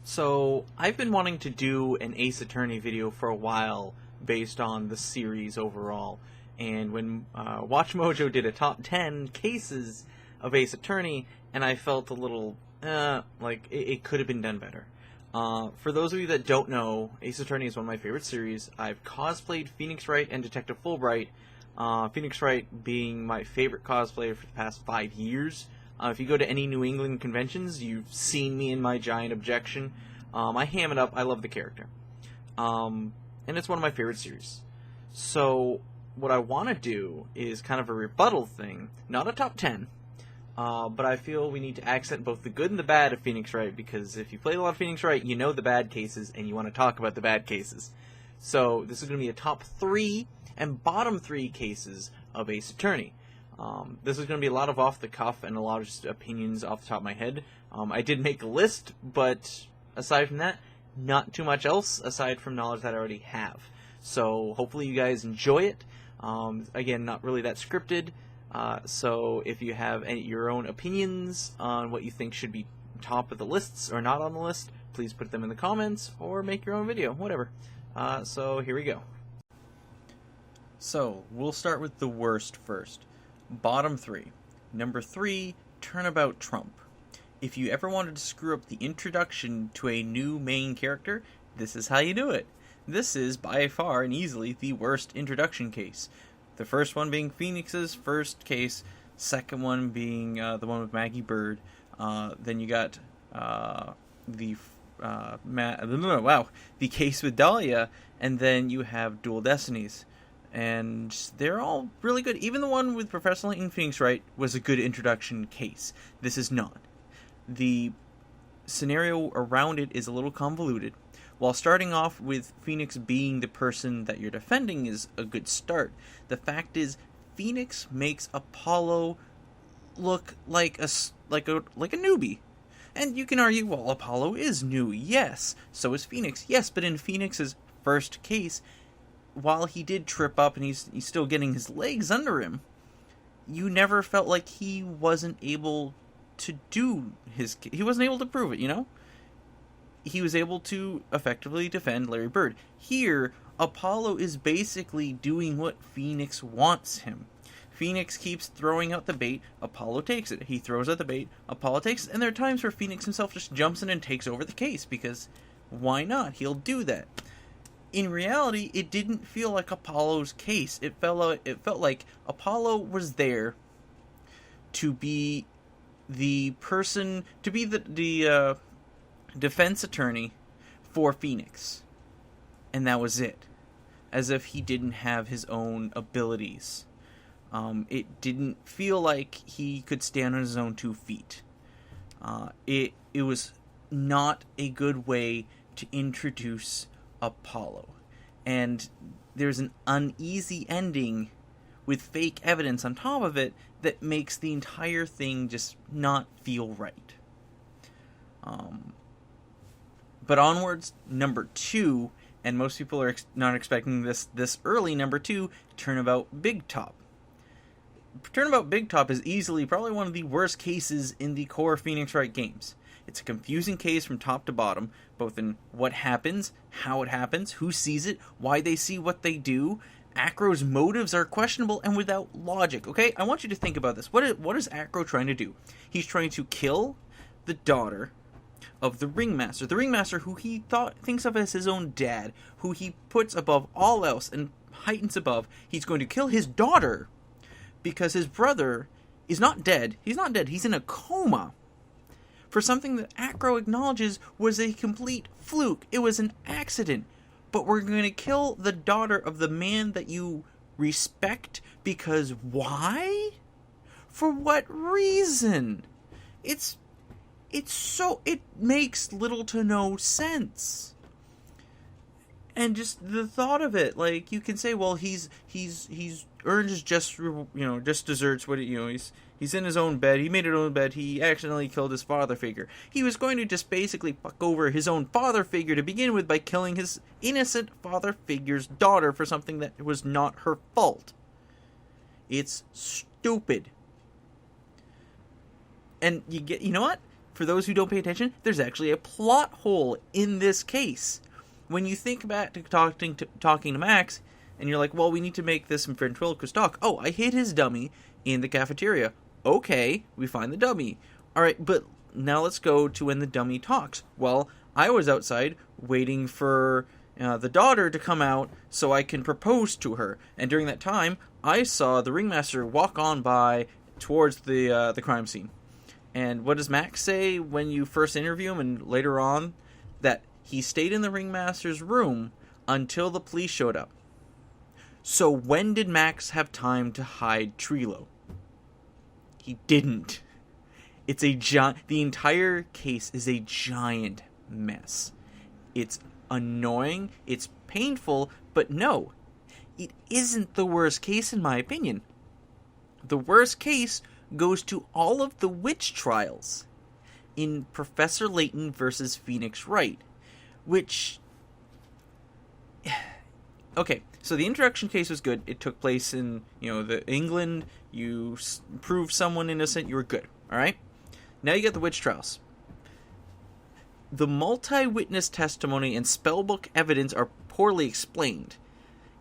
So, I've been wanting to do an Ace Attorney video for a while based on the series overall. And when Watch Mojo did a top 10 cases of Ace Attorney, and I felt a little, like it could have been done better. For those of you that don't know, Ace Attorney is one of my favorite series. I've cosplayed Phoenix Wright and Detective Fulbright. Phoenix Wright being my favorite cosplayer for the past 5 years. If you go to any New England conventions, you've seen me in my giant objection. I ham it up. I love the character. And it's one of my favorite series. So, what I want to do is kind of a rebuttal thing. Not a top 10. But I feel we need to accent both the good and the bad of Phoenix Wright, because if you played a lot of Phoenix Wright, you know the bad cases, and you want to talk about the bad cases. So, this is going to be a top 3 and bottom 3 cases of Ace Attorney. This is going to be a lot of off the cuff and a lot of just opinions off the top of my head. I did make a list, but aside from that, not too much else aside from knowledge that I already have. So hopefully you guys enjoy it. Again, not really that scripted. So if you have your own opinions on what you think should be top of the lists or not on the list, please put them in the comments or make your own video, whatever. So here we go. So we'll start with the worst first. Bottom 3. Number 3, Turnabout Trump. If you ever wanted to screw up the introduction to a new main character, this is how you do it. This is, by far and easily, the worst introduction case. The first one being Phoenix's first case, second one being the one with Maggie Bird. Then you got the case with Dahlia, and then you have Dual Destinies. And they're all really good. Even the one with Professor Layton Phoenix Wright was a good introduction case. This is not. The scenario around it is a little convoluted. While starting off with Phoenix being the person that you're defending is a good start, the fact is Phoenix makes Apollo look like a newbie. And you can argue, well, Apollo is new, yes. So is Phoenix, yes. But in Phoenix's first case, while he did trip up and he's still getting his legs under him, you never felt like he wasn't able to he wasn't able to prove it, you know? He was able to effectively defend Larry Bird. Here, Apollo is basically doing what Phoenix wants him. Phoenix keeps throwing out the bait, Apollo takes it. He throws out the bait, Apollo takes it. And there are times where Phoenix himself just jumps in and takes over the case, because why not? He'll do that. In reality, it didn't feel like Apollo's case. It felt like Apollo was there to be the person, to be the defense attorney for Phoenix. And that was it. As if he didn't have his own abilities. It didn't feel like he could stand on his own 2 feet. It was not a good way to introduce Apollo. And there's an uneasy ending with fake evidence on top of it that makes the entire thing just not feel right. But onwards, number 2, and most people are not expecting this early, number 2, Turnabout Big Top. Turnabout Big Top is easily probably one of the worst cases in the core Phoenix Wright games. It's a confusing case from top to bottom, both in what happens, how it happens, who sees it, why they see what they do. Acro's motives are questionable and without logic, okay? I want you to think about this. What is Acro trying to do? He's trying to kill the daughter of the ringmaster. The ringmaster who he thinks of as his own dad, who he puts above all else and heightens above. He's going to kill his daughter because his brother is not dead. He's not dead. He's in a coma. For something that Acro acknowledges was a complete fluke. It was an accident. But we're going to kill the daughter of the man that you respect because why? For what reason? It makes little to no sense. And just the thought of it, like, you can say, well, he's earned his just desserts. He's in his own bed. He made his own bed. He accidentally killed his father figure. He was going to just basically fuck over his own father figure to begin with by killing his innocent father figure's daughter for something that was not her fault. It's stupid. And you know what? for those who don't pay attention, there's actually a plot hole in this case. When you think back to talking to Max, and you're like, well, we need to make this ventriloquist talk. Oh, I hid his dummy in the cafeteria. Okay, we find the dummy. All right, but now let's go to when the dummy talks. Well, I was outside waiting for the daughter to come out so I can propose to her. And during that time, I saw the ringmaster walk on by towards the crime scene. And what does Max say when you first interview him and later on? That he stayed in the ringmaster's room until the police showed up. So when did Max have time to hide Trilo? He didn't. It's the entire case is a giant mess. It's annoying, it's painful, but no, it isn't the worst case in my opinion. The worst case goes to all of the witch trials in Professor Layton versus Phoenix Wright, which... Okay, so the introduction case was good. It took place in, the England. You proved someone innocent. You were good, all right? Now you got the witch trials. The multi-witness testimony and spellbook evidence are poorly explained.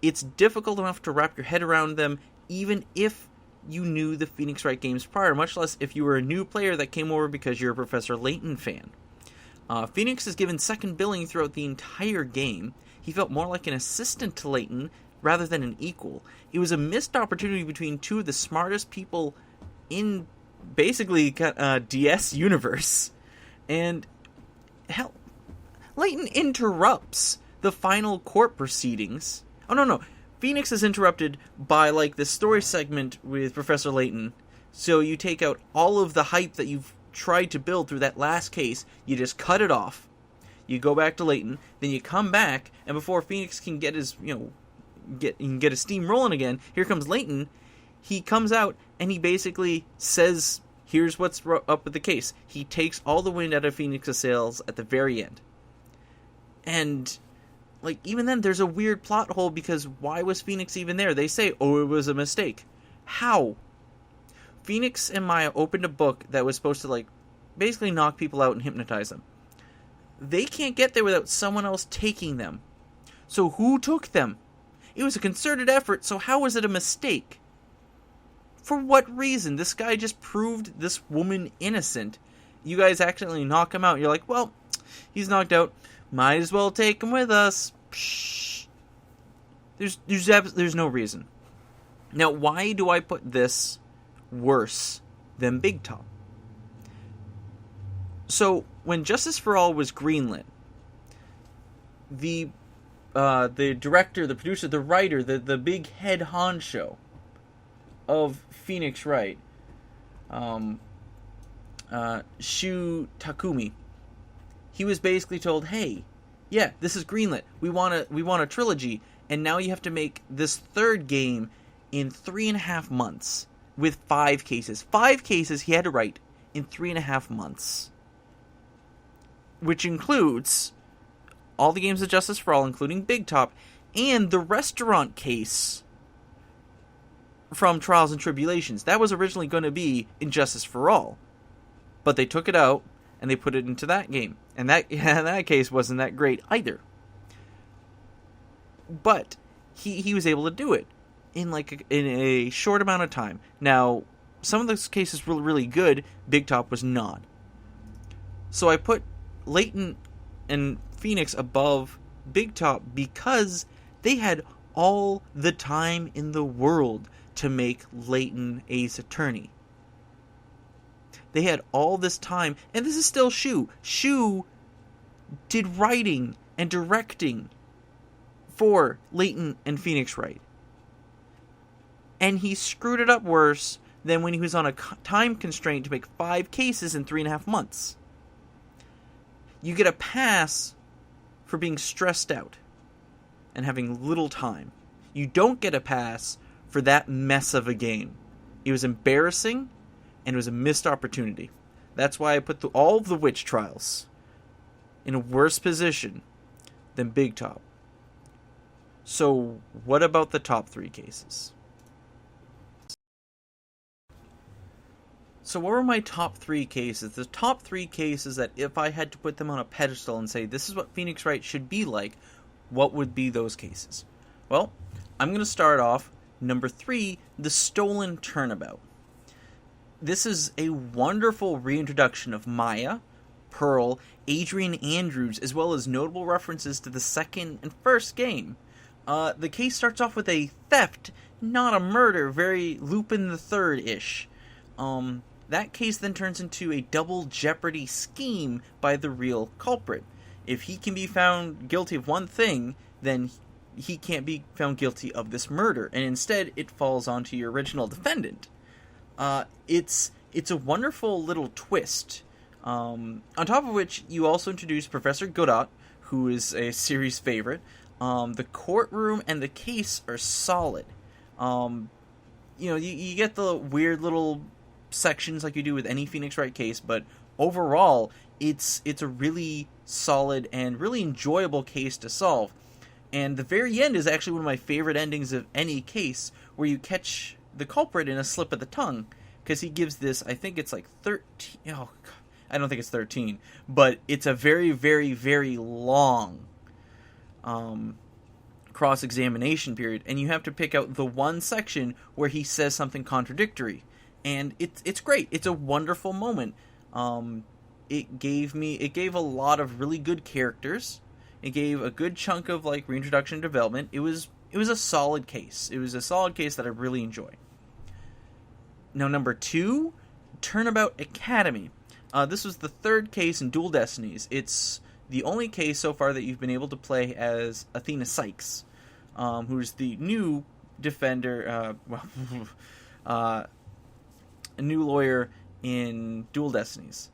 It's difficult enough to wrap your head around them, even if you knew the Phoenix Wright games prior, much less if you were a new player that came over because you're a Professor Layton fan. Phoenix is given second billing throughout the entire game. He felt more like an assistant to Layton rather than an equal. It was a missed opportunity between two of the smartest people in basically DS universe. And hell, Layton interrupts the final court proceedings. Oh, no. Phoenix is interrupted by, the story segment with Professor Layton. So you take out all of the hype that you've tried to build through that last case. You just cut it off. You go back to Layton. Then you come back, and before Phoenix can get his, get his steam rolling again, here comes Layton. He comes out, and he basically says, here's what's up with the case. He takes all the wind out of Phoenix's sails at the very end. And... even then, there's a weird plot hole because why was Phoenix even there? They say, it was a mistake. How? Phoenix and Maya opened a book that was supposed to, basically knock people out and hypnotize them. They can't get there without someone else taking them. So who took them? It was a concerted effort, so how was it a mistake? For what reason? This guy just proved this woman innocent. You guys accidentally knock him out. You're like, well, he's knocked out. Might as well take him with us. Psh. There's no reason. Now, why do I put this worse than Big Top? So, when Justice for All was greenlit, the director, the producer, the writer, the big head honcho of Phoenix Wright, Shu Takumi, he was basically told, hey, yeah, this is greenlit. We want a trilogy, and now you have to make this third game in 3.5 months with 5 cases. 5 cases he had to write in 3.5 months. Which includes all the games of Justice for All, including Big Top, and the restaurant case from Trials and Tribulations. That was originally going to be in Justice for All. But they took it out, and they put it into that game. And that case wasn't that great either. But he was able to do it in a short amount of time. Now, some of those cases were really good. Big Top was not. So I put Layton and Phoenix above Big Top because they had all the time in the world to make Layton Ace Attorney. They had all this time, and this is still Shu. Shu did writing and directing for Layton and Phoenix Wright. And he screwed it up worse than when he was on a time constraint to make 5 cases in 3.5 months. You get a pass for being stressed out and having little time. You don't get a pass for that mess of a game. It was embarrassing, and it was a missed opportunity. That's why I put all of the witch trials in a worse position than Big Top. So, what about the top 3 cases? So what were my top three cases? The top three cases that if I had to put them on a pedestal and say this is what Phoenix Wright should be like, what would be those cases? Well, I'm going to start off number 3, the Stolen Turnabout. This is a wonderful reintroduction of Maya, Pearl, Adrian Andrews, as well as notable references to the second and first game. The case starts off with a theft, not a murder, very Lupin the Third-ish. That case then turns into a double jeopardy scheme by the real culprit. If he can be found guilty of one thing, then he can't be found guilty of this murder, and instead it falls onto your original defendant. It's a wonderful little twist. On top of which, you also introduce Professor Godot, who is a series favorite. The courtroom and the case are solid. You get the weird little sections like you do with any Phoenix Wright case, but overall, it's a really solid and really enjoyable case to solve. And the very end is actually one of my favorite endings of any case, where you catch the culprit in a slip of the tongue, because he gives this, I think it's like 13, I don't think it's 13, but it's a very, very, very long cross-examination period, and you have to pick out the one section where he says something contradictory. And it's great. It's a wonderful moment. It gave a lot of really good characters. It gave a good chunk of like reintroduction and development. It was a solid case. It was a solid case that I really enjoy. Now, number 2, Turnabout Academy. This was the third case in Dual Destinies. It's the only case so far that you've been able to play as Athena Sykes, who's the new defender. A new lawyer in Dual Destinies.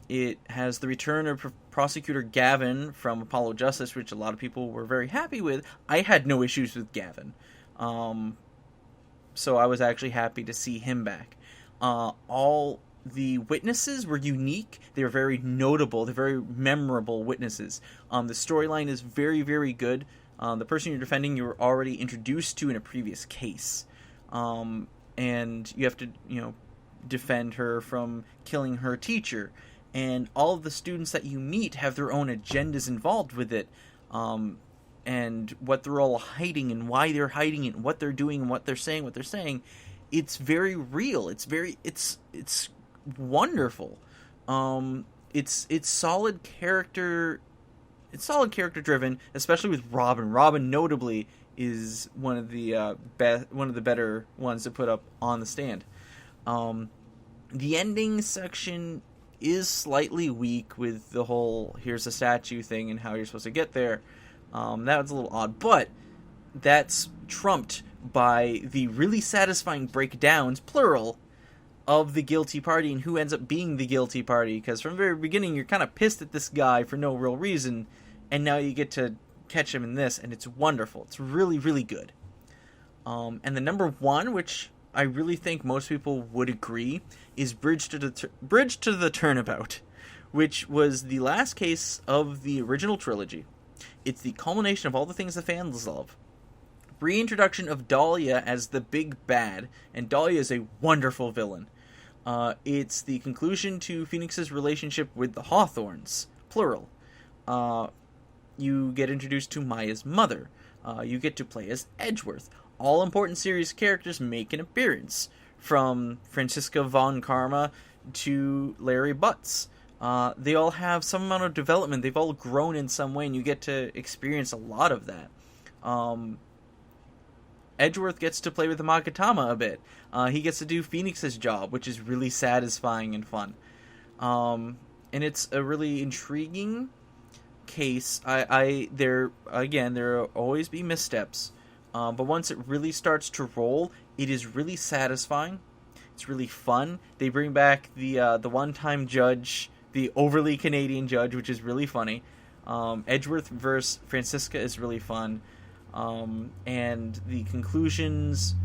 It has the return of Prosecutor Gavin from Apollo Justice, which a lot of people were very happy with. I had no issues with Gavin. So I was actually happy to see him back. All the witnesses were unique. They were very notable. They're very memorable witnesses. The storyline is very, very good. The person you're defending, you were already introduced to in a previous case. And you have to, defend her from killing her teacher. And all of the students that you meet have their own agendas involved with it. And what they're all hiding and why they're hiding it and what they're doing and what they're saying. It's very real. It's wonderful. It's solid character. It's solid character driven, especially with Robin. Robin notably is one of the better ones to put up on the stand. The ending section is slightly weak with the whole here's a statue thing and how you're supposed to get there. That was a little odd, but that's trumped by the really satisfying breakdowns, plural, of the guilty party and who ends up being the guilty party. Because from the very beginning, you're kind of pissed at this guy for no real reason, and now you get to catch him in this, and it's wonderful. It's really, really good. And the number 1, which I really think most people would agree, is Bridge to the Turnabout, which was the last case of the original trilogy. It's the culmination of all the things the fans love. Reintroduction of Dahlia as the big bad, and Dahlia is a wonderful villain. It's the conclusion to Phoenix's relationship with the Hawthorns, plural. You get introduced to Maya's mother. You get to play as Edgeworth. All important series characters make an appearance, from Franziska von Karma to Larry Butts. They all have some amount of development. They've all grown in some way, and you get to experience a lot of that. Edgeworth gets to play with the Magatama a bit. He gets to do Phoenix's job, which is really satisfying and fun. And it's a really intriguing case. There will always be missteps. But once it really starts to roll, it is really satisfying. It's really fun. They bring back the one-time judge, the overly Canadian judge, which is really funny. Edgeworth versus Franziska is really fun. And the conclusions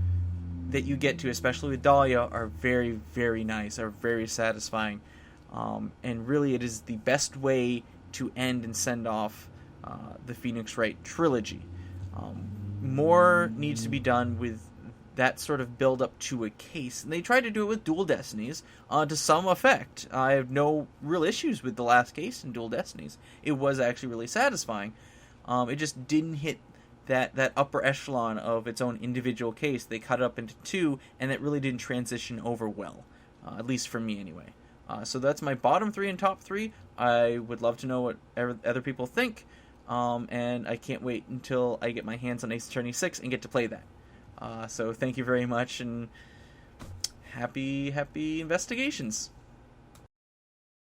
that you get to, especially with Dahlia, are very, very nice, are very satisfying. And really, it is the best way to end and send off the Phoenix Wright trilogy. More needs to be done with that sort of build up to a case. And they tried to do it with Dual Destinies to some effect. I have no real issues with the last case in Dual Destinies. It was actually really satisfying. It just didn't hit that upper echelon of its own individual case. They cut it up into two, and it really didn't transition over well, at least for me anyway. So that's my bottom three and top three. I would love to know what other people think, and I can't wait until I get my hands on Ace Attorney 6 and get to play that. So thank you very much, and happy investigations.